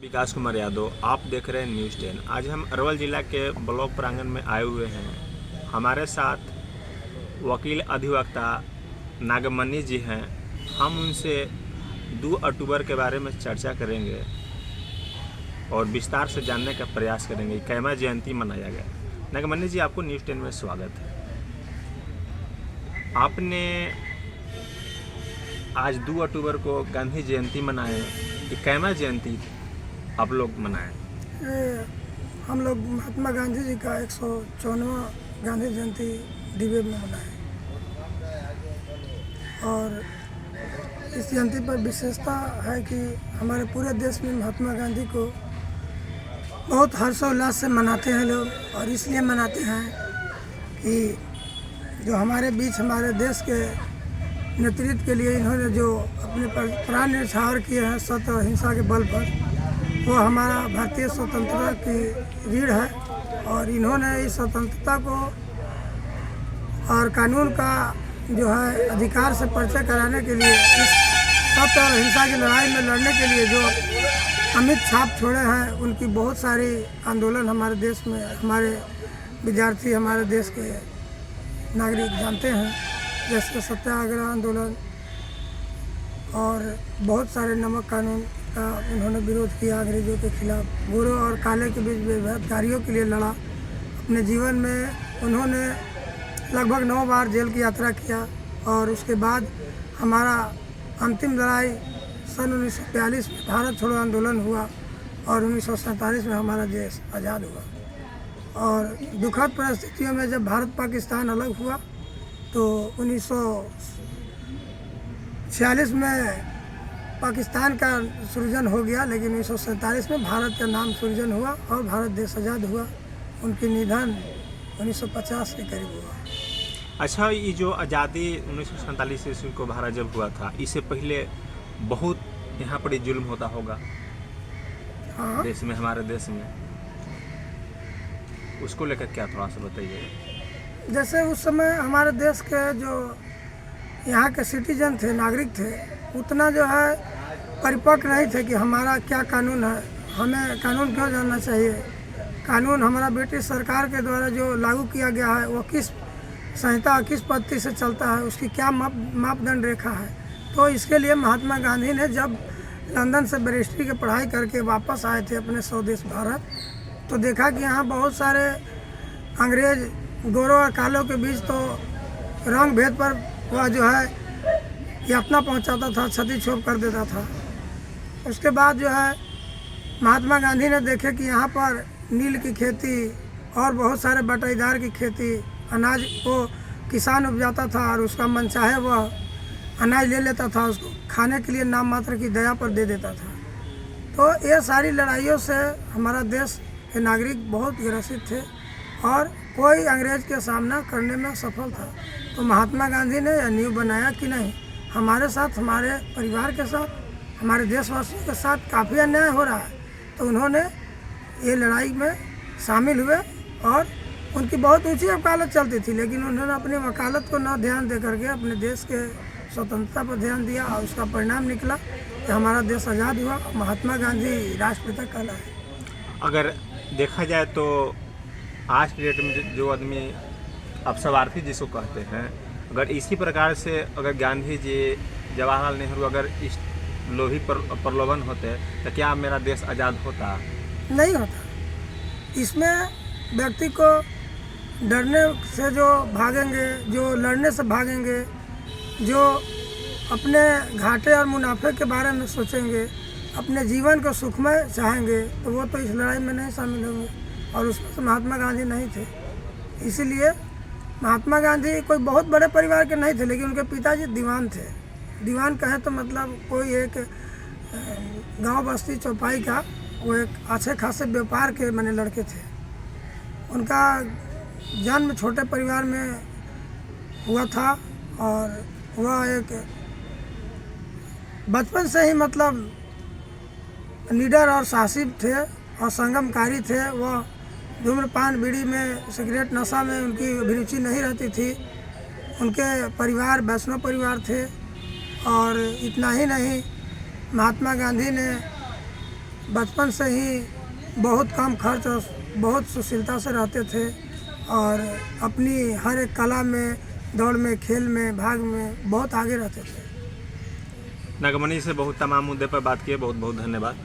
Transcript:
विकास कुमार यादव, आप देख रहे हैं न्यूज़ 10। आज हम अरवल ज़िला के ब्लॉक प्रांगण में आए हुए हैं। हमारे साथ वकील अधिवक्ता नागमणि जी हैं। हम उनसे 2 अक्टूबर के बारे में चर्चा करेंगे और विस्तार से जानने का प्रयास करेंगे। कैमा जयंती मनाया गया। नागमणि जी, आपको न्यूज़ 10 में स्वागत है। आपने आज 2 अक्टूबर को गांधी जयंती मनाए। कैमा जयंती आप लोग मनाएं? हम लोग महात्मा गांधी जी का 154वां गांधी जयंती दिव्य में मनाए और इस जयंती पर विशेषता है कि हमारे पूरे देश में महात्मा गांधी को बहुत हर्षोल्लास से मनाते हैं लोग। और इसलिए मनाते हैं कि जो हमारे बीच हमारे देश के नेतृत्व के लिए इन्होंने जो अपने प्राण न्यौछावर किए हैं सत्य और हिंसा के बल पर, वो हमारा भारतीय स्वतंत्रता की रीढ़ है। और इन्होंने इस स्वतंत्रता को और कानून का जो है अधिकार से परिचय कराने के लिए, इस सत्य और हिंसा की लड़ाई में लड़ने के लिए जो अमिट छाप छोड़े हैं, उनकी बहुत सारी आंदोलन हमारे देश में हमारे विद्यार्थी, हमारे देश के नागरिक जानते हैं। जैसे सत्याग्रह आंदोलन और बहुत सारे नमक कानून का उन्होंने विरोध किया अंग्रेजों के खिलाफ। गोरों और काले के बीच भेदभावकारियों के लिए लड़ा। अपने जीवन में उन्होंने लगभग 9 बार जेल की यात्रा किया। और उसके बाद हमारा अंतिम लड़ाई सन 1942 में भारत छोड़ो आंदोलन हुआ और 1947 में हमारा देश आज़ाद हुआ। और दुखद परिस्थितियों में जब भारत पाकिस्तान अलग हुआ तो 1946 में पाकिस्तान का सृजन हो गया, लेकिन 1947 में भारत का नाम सृजन हुआ और भारत देश आज़ाद हुआ। उनकी निधन 1950 के करीब हुआ। अच्छा, ये जो आज़ादी 1947 ईस्वी को भारत जब हुआ था, इससे पहले बहुत यहाँ पर जुल्म होता होगा। हाँ, देश में, हमारे देश में। उसको लेकर क्या थोड़ा सा बताइए। जैसे उस समय हमारे देश के जो यहाँ के सिटीजन थे, नागरिक थे, उतना जो है परिपक्व नहीं थे कि हमारा क्या कानून है, हमें कानून क्यों जानना चाहिए। कानून हमारा ब्रिटिश सरकार के द्वारा जो लागू किया गया है वो किस संहिता किस पद्धति से चलता है, उसकी क्या मापदंड रेखा है। तो इसके लिए महात्मा गांधी ने जब लंदन से बैरिस्ट्री की पढ़ाई करके वापस आए थे अपने स्वदेश भारत, तो देखा कि यहाँ बहुत सारे अंग्रेज गोरों और कालों के बीच तो रंग भेद पर वह जो है यातना पहुँचाता था, क्षति छोप कर देता था। उसके बाद जो है महात्मा गांधी ने देखे कि यहाँ पर नील की खेती और बहुत सारे बटाईदार की खेती, अनाज को किसान उपजाता था और उसका मनचाहे वह अनाज ले लेता था, उसको खाने के लिए नाम मात्र की दया पर दे देता था। तो ये सारी लड़ाइयों से हमारा देश के नागरिक बहुत ग्रसित थे और कोई अंग्रेज के सामना करने में सफल था। तो महात्मा गांधी ने यह नींव बनाया कि नहीं, हमारे साथ, हमारे परिवार के साथ, हमारे देशवासियों के साथ काफ़ी अन्याय हो रहा है। तो उन्होंने ये लड़ाई में शामिल हुए और उनकी बहुत ऊंची वकालत चलती थी, लेकिन उन्होंने अपनी वकालत को न ध्यान दे करके अपने देश के स्वतंत्रता पर ध्यान दिया और उसका परिणाम निकला कि हमारा देश आज़ाद हुआ। महात्मा गांधी राष्ट्रपिता कहलाए। अगर देखा जाए तो आज की डेट में जो आदमी अपस्वार्थी जिसको कहते हैं, अगर इसी प्रकार से अगर गांधी जी, जवाहरलाल नेहरू अगर इस लोभी प्रलोभन होते तो क्या मेरा देश आज़ाद होता? नहीं होता। इसमें व्यक्ति को डरने से जो भागेंगे, जो लड़ने से भागेंगे, जो अपने घाटे और मुनाफे के बारे में सोचेंगे, अपने जीवन को सुखमय चाहेंगे, तो वो तो इस लड़ाई में नहीं शामिल होंगे। और उसमें से महात्मा गांधी नहीं थे। इसीलिए महात्मा गांधी कोई बहुत बड़े परिवार के नहीं थे, लेकिन उनके पिताजी दीवान थे। दीवान कहें तो मतलब कोई एक गांव बस्ती चौपाई का वो एक अच्छे खासे व्यापार के माने लड़के थे। उनका जन्म छोटे परिवार में हुआ था और वह एक बचपन से ही मतलब लीडर और साहसी थे और संगमकारी थे। वह धूम्रपान, बीड़ी में, सिगरेट, नशा में उनकी अभिरुचि नहीं रहती थी। उनके परिवार वैष्णव परिवार थे। और इतना ही नहीं, महात्मा गांधी ने बचपन से ही बहुत कम खर्च और बहुत सुशीलता से रहते थे और अपनी हर एक कला में, दौड़ में, खेल में, भाग में बहुत आगे रहते थे। नागमणि से बहुत तमाम मुद्दे पर बात किए, बहुत बहुत धन्यवाद।